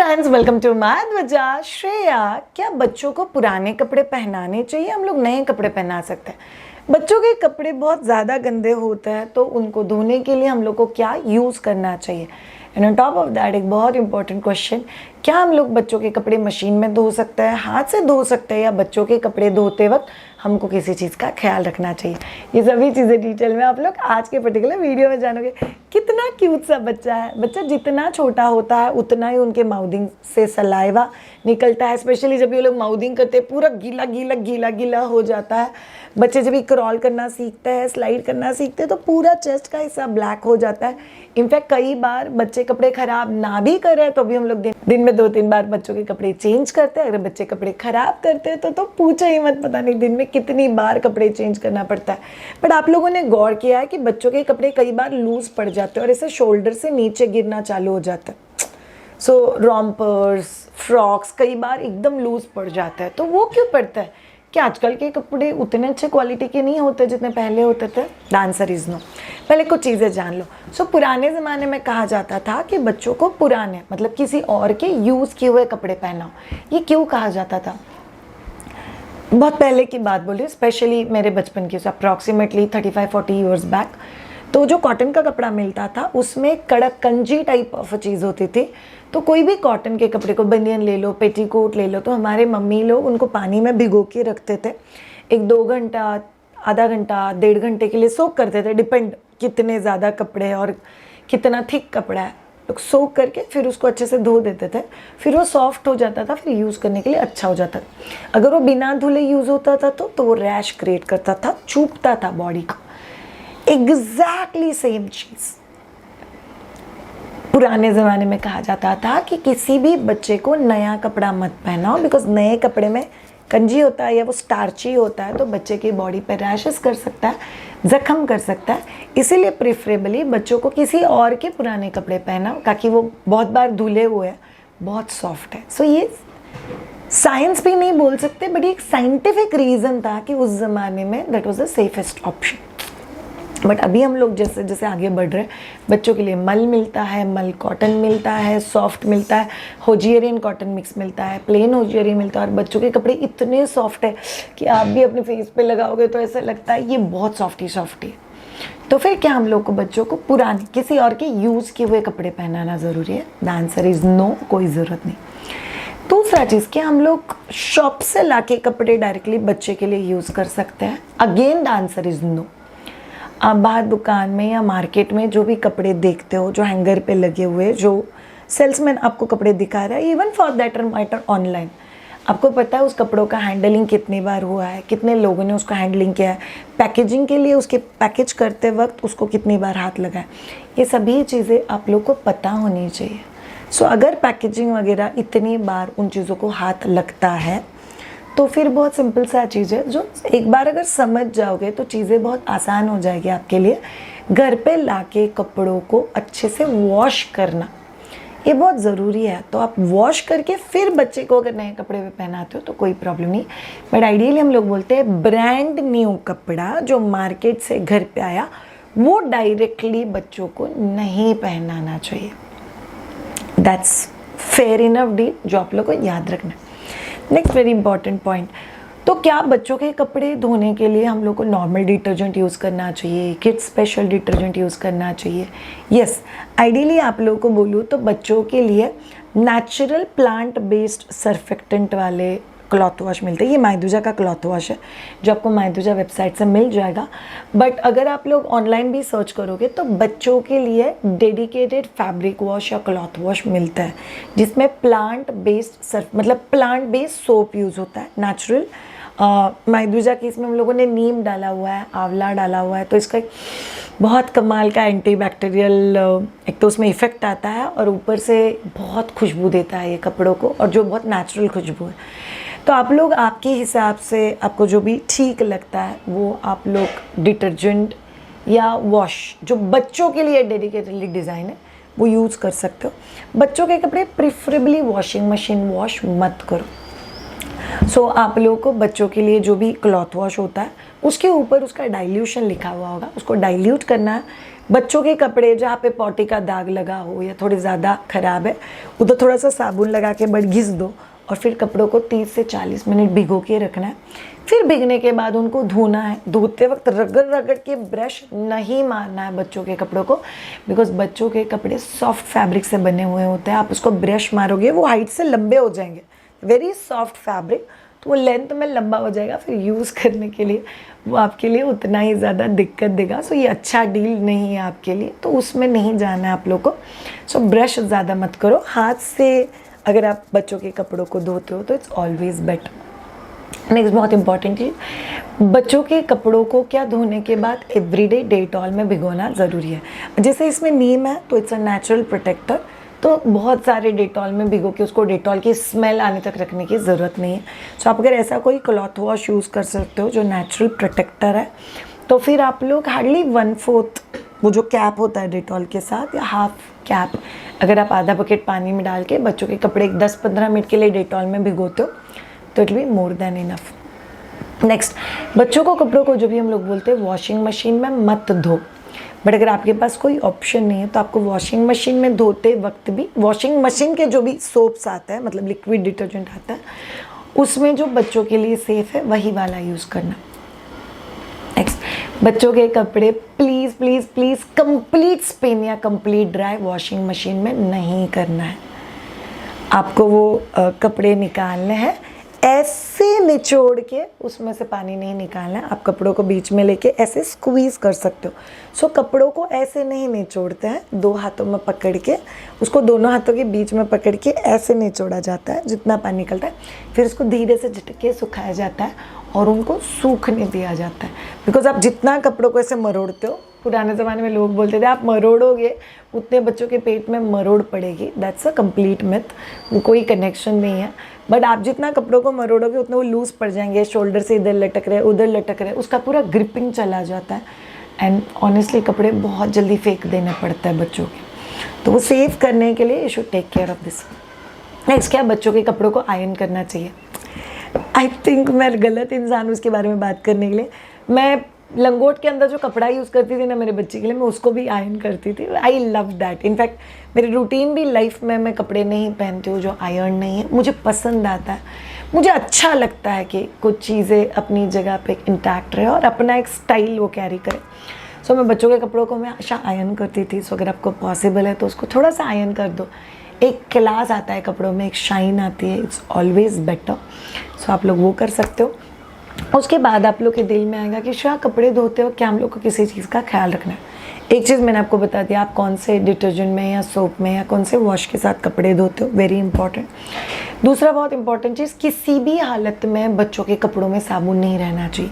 Friends, welcome to my ध्वजा। श्रेया, क्या बच्चों को पुराने कपड़े पहनाने चाहिए? हम लोग नए कपड़े पहना सकते हैं। बच्चों के कपड़े बहुत ज़्यादा गंदे होते हैं, तो उनको धोने के लिए हम लोग को क्या यूज़ करना चाहिए? And on top of that एक बहुत इंपॉर्टेंट क्वेश्चन, क्या हम लोग बच्चों के कपड़े मशीन में धो सकते हैं, हाथ से धो सकते हैं, या बच्चों के कपड़े धोते वक्त हमको किसी चीज़ का ख्याल रखना चाहिए? ये सभी चीज़ें डिटेल में आप लोग आज के पर्टिकुलर वीडियो में जानोगे। कितना क्यूट सा बच्चा है। बच्चा जितना छोटा होता है उतना ही उनके माउथिंग से सलाइवा निकलता है। स्पेशली जब ये लोग माउथिंग करते हैं, पूरा गीला गीला गीला गीला हो जाता है। बच्चे जब भी क्रॉल करना सीखते हैं, स्लाइड करना सीखते हैं, तो पूरा चेस्ट का हिस्सा ब्लैक हो जाता है। इनफैक्ट कई बार बच्चे कपड़े खराब ना भी करें तो भी हम लोग दिन में 2-3 बार बच्चों के कपड़े चेंज करते हैं। अगर बच्चे कपड़े खराब करते हैं तो पूछो ही मत, पता नहीं दिन में कितनी बार कपड़े चेंज करना पड़ता है। बट आप लोगों ने गौर किया है कि बच्चों के कपड़े कई बार लूज पड़ जाते हैं और ऐसे शोल्डर से नीचे गिरना चालू हो जाता है। सो रॉम्पर्स, फ्रॉक्स कई बार एकदम लूज पड़ जाता है। तो वो क्यों पड़ता है? क्या आजकल के कपड़े उतने अच्छे क्वालिटी के नहीं होते जितने पहले होते थे? The answer is no. पहले कुछ चीज़ें जान लो। सो पुराने ज़माने में कहा जाता था कि बच्चों को पुराने मतलब किसी और के यूज़ किए हुए कपड़े पहनाओ। ये क्यों कहा जाता था? बहुत पहले की बात बोली, स्पेशली मेरे बचपन की, अप्रॉक्सीमेटली 35-40 ईयर्स बैक। तो जो कॉटन का कपड़ा मिलता था उसमें कड़क कंजी टाइप ऑफ चीज़ होती थी। तो कोई भी कॉटन के कपड़े को, बनियन ले लो, पेटीकोट ले लो, तो हमारे मम्मी लोग उनको पानी में भिगो के रखते थे। 1-2 घंटा, आधा घंटा, 1.5 घंटे के लिए सोक करते थे। डिपेंड कितने ज़्यादा कपड़े और कितना थिक कपड़ा है, लोग सोक करके फिर उसको अच्छे से धो देते थे। फिर वो सॉफ्ट हो जाता था, फिर यूज़ करने के लिए अच्छा हो जाता था। अगर वो बिना धुले यूज़ होता था तो वो रैश क्रिएट करता था, चुभता था बॉडी को। एग्जैक्टली सेम चीज़ पुराने ज़माने में कहा जाता था कि किसी भी बच्चे को नया कपड़ा मत पहनाओ, बिकॉज नए कपड़े में कंजी होता है या वो स्टार्ची होता है, तो बच्चे की बॉडी पर रैशेस कर सकता है, जख्म कर सकता है। इसीलिए प्रेफरेबली बच्चों को किसी और के पुराने कपड़े पहनाओ, ताकि वो बहुत बार धुले हुए हैं, बहुत सॉफ्ट है। सो ये साइंस भी नहीं बोल सकते, बट एक साइंटिफिक रीज़न था कि उस ज़माने में that was the safest option. But अभी हम लोग जैसे जैसे आगे बढ़ रहे हैं, बच्चों के लिए मल मिलता है, मल कॉटन मिलता है, सॉफ्ट मिलता है, होजियरियन कॉटन मिक्स मिलता है, प्लेन होजियरियन मिलता है। और बच्चों के कपड़े इतने सॉफ्ट है कि आप भी अपने फेस पे लगाओगे तो ऐसा लगता है ये बहुत सॉफ्टी है। तो फिर क्या हम लोग को बच्चों को पुराने किसी और के यूज़ किए हुए कपड़े पहनाना ज़रूरी है? द आंसर इज़ नो, कोई ज़रूरत नहीं। दूसरा चीज़, क्या हम लोग शॉप से लाके कपड़े डायरेक्टली बच्चे के लिए यूज़ कर सकते हैं? Again the answer is no. आप बाहर दुकान में या मार्केट में जो भी कपड़े देखते हो, जो हैंगर पे लगे हुए, जो सेल्समैन आपको कपड़े दिखा रहा है, even for that matter online, आपको पता है उस कपड़ों का हैंडलिंग कितनी बार हुआ है, कितने लोगों ने उसका हैंडलिंग किया है, पैकेजिंग के लिए उसके पैकेज करते वक्त उसको कितनी बार हाथ लगा है। ये सभी चीज़ें आप लोग को पता होनी चाहिए। सो अगर पैकेजिंग वगैरह इतनी बार उन चीज़ों को हाथ लगता है तो फिर बहुत सिंपल सा चीज़ है, जो एक बार अगर समझ जाओगे तो चीज़ें बहुत आसान हो जाएगी आपके लिए। घर पे लाके कपड़ों को अच्छे से वॉश करना ये बहुत ज़रूरी है। तो आप वॉश करके फिर बच्चे को अगर नए कपड़े पे पहनाते हो तो कोई प्रॉब्लम नहीं। बट आइडियली हम लोग बोलते हैं ब्रांड न्यू कपड़ा जो मार्केट से घर पे आया वो डायरेक्टली बच्चों को नहीं पहनाना चाहिए। दैट्स फेयर इनफ डील, जो आप लोग को याद रखना है। नेक्स्ट वेरी इंपॉर्टेंट पॉइंट, तो क्या बच्चों के कपड़े धोने के लिए हम लोग को नॉर्मल डिटर्जेंट यूज़ करना चाहिए, किड्स स्पेशल डिटर्जेंट यूज़ करना चाहिए? यस, आइडियली आप लोगों को बोलूँ तो बच्चों के लिए नेचुरल प्लांट बेस्ड सर्फेक्टेंट वाले क्लॉथ वॉश मिलते हैं। ये मायदुजा का क्लॉथ वॉश है जो आपको मायदुजा वेबसाइट से मिल जाएगा। बट अगर आप लोग ऑनलाइन भी सर्च करोगे तो बच्चों के लिए डेडिकेटेड फैब्रिक वॉश या क्लॉथ वॉश मिलता है, जिसमें प्लांट बेस्ड सर्फ मतलब प्लांट बेस्ड सोप यूज़ होता है, नेचुरल। मायदुजा की इसमें हम लोगों ने नीम डाला हुआ है, आंवला डाला हुआ है, तो इसका बहुत कमाल का एंटीबैक्टीरियल एक तो उसमें इफ़ेक्ट आता है और ऊपर से बहुत खुशबू देता है ये कपड़ों को, और जो बहुत नेचुरल खुशबू है। तो आप लोग आपके हिसाब से आपको जो भी ठीक लगता है वो आप लोग डिटर्जेंट या वॉश जो बच्चों के लिए डेडिकेटेडली डिज़ाइन है वो यूज़ कर सकते हो। बच्चों के कपड़े प्रिफरेबली वॉशिंग मशीन वॉश मत करो। सो आप लोगों को बच्चों के लिए जो भी क्लॉथ वॉश होता है उसके ऊपर उसका डाइल्यूशन लिखा हुआ होगा, उसको डाइल्यूट करना है, बच्चों के कपड़े जहाँ पे पॉटी का दाग लगा हो या थोड़े ज़्यादा ख़राब है, उधर थोड़ा सा साबुन लगा के बट घिस दो और फिर कपड़ों को 30 से 40 मिनट भिगो के रखना है। फिर भीगने के बाद उनको धोना है। धोते वक्त रगड़ रगड़ के ब्रश नहीं मारना है बच्चों के कपड़ों को, बिकॉज बच्चों के कपड़े सॉफ्ट फैब्रिक से बने हुए होते हैं। आप उसको ब्रश मारोगे वो हाइट से लंबे हो जाएंगे, वेरी सॉफ्ट फैब्रिक, तो वो लेंथ में लंबा हो जाएगा। फिर यूज़ करने के लिए वो आपके लिए उतना ही ज़्यादा दिक्कत देगा। सो ये अच्छा डील नहीं है आपके लिए, तो उसमें नहीं जाना है आप लोग को। सो ब्रश ज़्यादा मत करो, हाथ से अगर आप बच्चों के कपड़ों को धोते हो तो इट्स ऑलवेज बेटर। नेक्स्ट बहुत इंपॉर्टेंट चीज़, बच्चों के कपड़ों को क्या धोने के बाद एवरीडे डेटॉल में भिगोना ज़रूरी है। जैसे इसमें नीम है तो इट्स अ नेचुरल प्रोटेक्टर, तो बहुत सारे डेटॉल में भिगो के उसको डेटॉल की स्मेल आने तक रखने की ज़रूरत नहीं है। सो आप अगर ऐसा कोई क्लॉथ वॉश यूज़ कर सकते हो जो नेचुरल प्रोटेक्टर है, तो फिर आप लोग हार्डली 1/4 वो जो कैप होता है डेटॉल के साथ, या हाफ कैप अगर आप आधा बकेट पानी में डाल के बच्चों के कपड़े 10-15 मिनट के लिए डेटॉल में भिगोते हो तो it will be more than enough. Next, बच्चों को कपड़ों को जो भी हम लोग बोलते हैं वॉशिंग मशीन में मत धो, बट अगर आपके पास कोई ऑप्शन नहीं है तो आपको वॉशिंग मशीन में धोते वक्त भी वॉशिंग मशीन के जो भी सोप्स आता है, मतलब लिक्विड डिटर्जेंट आता है, उसमें जो बच्चों के लिए सेफ़ है वही वाला यूज़ करना। नेक्स्ट, बच्चों के कपड़े please please please complete spin या कंप्लीट ड्राई वॉशिंग मशीन में नहीं करना है। आपको वो कपड़े निकालने हैं, ऐसे निचोड़ के उसमें से पानी नहीं निकालना है। आप कपड़ों को बीच में लेके ऐसे स्क्वीज़ कर सकते हो। सो कपड़ों को ऐसे नहीं निचोड़ते हैं, 2 हाथों में पकड़ के उसको दोनों हाथों के बीच में पकड़ के ऐसे निचोड़ा जाता है जितना पानी निकलता है। फिर उसको धीरे से झटके सुखाया जाता है और उनको सूखने दिया जाता है। बिकॉज आप जितना कपड़ों को ऐसे मरोड़ते हो, पुराने ज़माने में लोग बोलते थे आप मरोड़ोगे उतने बच्चों के पेट में मरोड़ पड़ेगी। दैट्स अ कंप्लीट मिथ, वो कोई कनेक्शन नहीं है। बट आप जितना कपड़ों को मरोड़ोगे उतना वो लूज़ पड़ जाएंगे, शोल्डर से इधर लटक रहे उधर लटक रहे, उसका पूरा ग्रिपिंग चला जाता है। एंड ऑनेस्टली कपड़े बहुत जल्दी फेंक देना पड़ता है बच्चों के, तो वो सेव करने के लिए you should take care of this. Next, क्या बच्चों के कपड़ों को आयरन करना चाहिए? आई थिंक मैं गलत इंसान हूँ उसके बारे में बात करने के लिए। मैं लंगोट के अंदर जो कपड़ा यूज़ करती थी ना मेरे बच्चे के लिए, मैं उसको भी आयरन करती थी। I love that. इनफैक्ट मेरी रूटीन भी लाइफ में मैं कपड़े नहीं पहनती हूँ जो आयरन नहीं है। मुझे पसंद आता है, मुझे अच्छा लगता है कि कुछ चीज़ें अपनी जगह पे इंटैक्ट रहे और अपना एक स्टाइल वो कैरी करे। सो मैं बच्चों के कपड़ों को मैं हमेशा आयरन करती थी। सो अगर आपको पॉसिबल है तो उसको थोड़ा सा आयरन कर दो। एक क्लास आता है कपड़ों में, एक शाइन आती है, इट्स ऑलवेज बेटर। सो आप लोग वो कर सकते हो। उसके बाद आप लोग के दिल में आएगा कि शायद कपड़े धोते हो क्या हम लोग को किसी चीज़ का ख्याल रखना है। एक चीज़ मैंने आपको बता दिया, आप कौन से डिटर्जेंट में या सोप में या कौन से वॉश के साथ कपड़े धोते हो, वेरी इंपॉर्टेंट। दूसरा बहुत इंपॉर्टेंट चीज़, किसी भी हालत में बच्चों के कपड़ों में साबुन नहीं रहना चाहिए।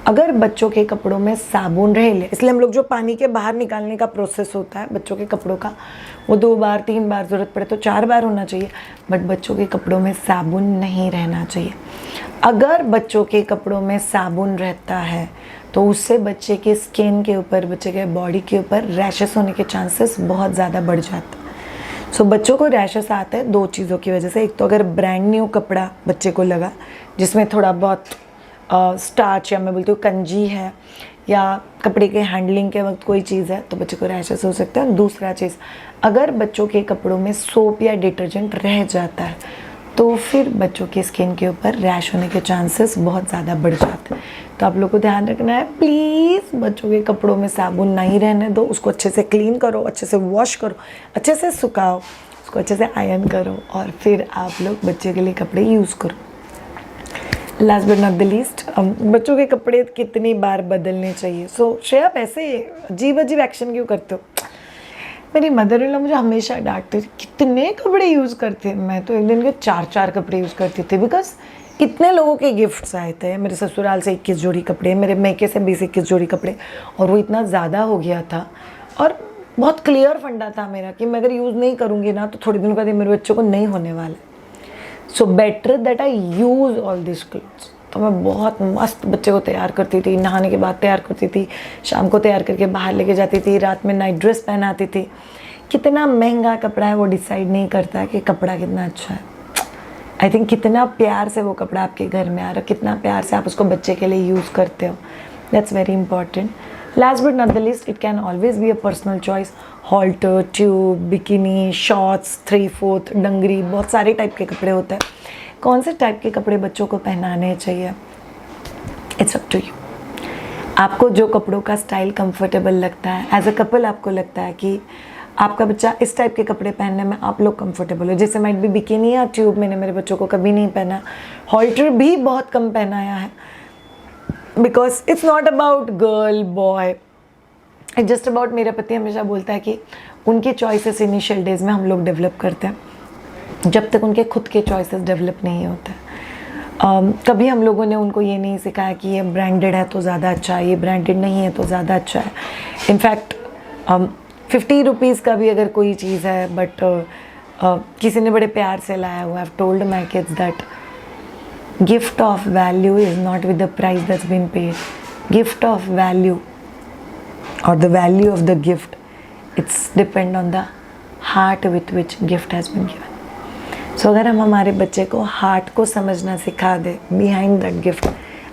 अगर बच्चों के कपड़ों में साबुन रह ले, इसलिए हम लोग जो पानी के बाहर निकालने का प्रोसेस होता है बच्चों के कपड़ों का, वो 2 बार 3 बार, ज़रूरत पड़े तो 4 बार होना चाहिए। बट बच्चों के कपड़ों में साबुन नहीं रहना चाहिए। अगर बच्चों के कपड़ों में साबुन रहता है तो उससे बच्चे के स्किन के ऊपर, बच्चे के बॉडी के ऊपर रैशेस होने के चांसेस बहुत ज़्यादा बढ़ जाते हैं। सो बच्चों को रैशेस आते हैं 2 चीज़ों की वजह से। एक तो अगर ब्रांड न्यू कपड़ा बच्चे को लगा जिसमें थोड़ा बहुत स्टार्च या मैं बोलती हूँ कंजी है, या कपड़े के हैंडलिंग के वक्त कोई चीज़ है तो बच्चे को रैशेस हो सकते हैं। दूसरा चीज़, अगर बच्चों के कपड़ों में सोप या डिटर्जेंट रह जाता है तो फिर बच्चों के स्किन के ऊपर रैश होने के चांसेस बहुत ज़्यादा बढ़ जाते हैं। तो आप लोग को ध्यान रखना है, प्लीज़ बच्चों के कपड़ों में साबुन नहीं रहने दो। उसको अच्छे से क्लीन करो, अच्छे से वॉश करो, अच्छे से सुखाओ, उसको अच्छे से आयरन करो और फिर आप लोग बच्चे के लिए कपड़े यूज़ करो। Last but not the least, बच्चों के कपड़े कितनी बार बदलने चाहिए? सो श्रेया, आप ऐसे अजीब अजीब एक्शन क्यों करते हो? मेरी मदर इन लॉ मुझे हमेशा डांटती थी, कितने कपड़े यूज़ करते हैं। मैं तो एक दिन के 4-4 कपड़े यूज़ करती थी, बिकॉज इतने लोगों के गिफ्ट्स आए थे। मेरे ससुराल से 21 जोड़ी कपड़े, मेरे मैके से 20-21 जोड़ी कपड़े, और वो इतना ज़्यादा हो गया था। और बहुत क्लियर फंडा था मेरा कि मैं अगर यूज़ नहीं करूँगी ना तो थोड़े दिनों बाद मेरे बच्चों को नहीं होने वाला। So better that I use all this clothes. तो मैं बहुत मस्त बच्चे को तैयार करती थी, नहाने के बाद तैयार करती थी, शाम को तैयार करके बाहर लेके जाती थी, रात में नाइट ड्रेस पहनाती थी। कितना महंगा कपड़ा है वो डिसाइड नहीं करता है कि कपड़ा कितना अच्छा है। आई थिंक कितना प्यार से वो कपड़ा आपके घर में आ रहा है, कितना प्यार से आप उसको बच्चे के लिए यूज़ करते हो, that's very important. Last but not the least, it can always be a personal choice. Halter, tube, bikini, shorts, 3/4, dungaree, बहुत सारे टाइप के कपड़े होते हैं। कौन से टाइप के कपड़े बच्चों को पहनाने चाहिए, इट्स अप टू यू। आपको जो कपड़ों का स्टाइल कंफर्टेबल लगता है, एज अ कपल आपको लगता है कि आपका बच्चा इस टाइप के कपड़े पहनने में आप लोग कंफर्टेबल हो, जैसे माइट बी बिकिनी या ट्यूब मैंने मेरे बच्चों को कभी नहीं पहना, हॉल्टर भी बहुत कम पहनाया है, because it's not about girl boy, it's just about, मेरा पति हमेशा बोलता है कि उनके चॉइसेस इनिशियल डेज में हम लोग डेवलप करते हैं, जब तक उनके खुद के चॉइसेस डेवलप नहीं होते। कभी हम लोगों ने उनको ये नहीं सिखाया कि ये ब्रांडेड है तो ज़्यादा अच्छा है, ये ब्रांडेड नहीं है तो ज़्यादा अच्छा है। इनफैक्ट 50 रुपीज़ का भी अगर कोई चीज़ है बट किसी ने बड़े प्यार से लाया हुआ, I've told my kids that gift of value is not with the price that's been paid. Gift of value or the value of the gift, it's depend on the heart with which gift has been given. So अगर हम हमारे बच्चे को heart को समझना सिखा दे behind that gift,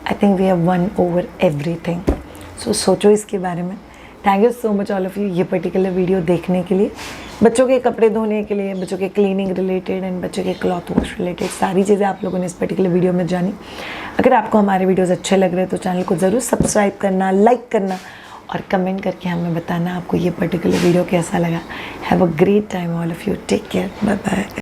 I think we have won over everything. So सोचो इसके बारे में। Thank you so much all of you ये पर्टिकुलर वीडियो देखने के लिए। बच्चों के कपड़े धोने के लिए, बच्चों के क्लीनिंग रिलेटेड एंड बच्चों के क्लॉथ वॉश रिलेटेड सारी चीज़ें आप लोगों ने इस पर्टिकुलर वीडियो में जानी। अगर आपको हमारे वीडियोस अच्छे लग रहे हैं तो चैनल को ज़रूर सब्सक्राइब करना, लाइक करना और कमेंट करके हमें बताना आपको ये पर्टिकुलर वीडियो कैसा लगा। Have a great time all of you, take care, bye bye.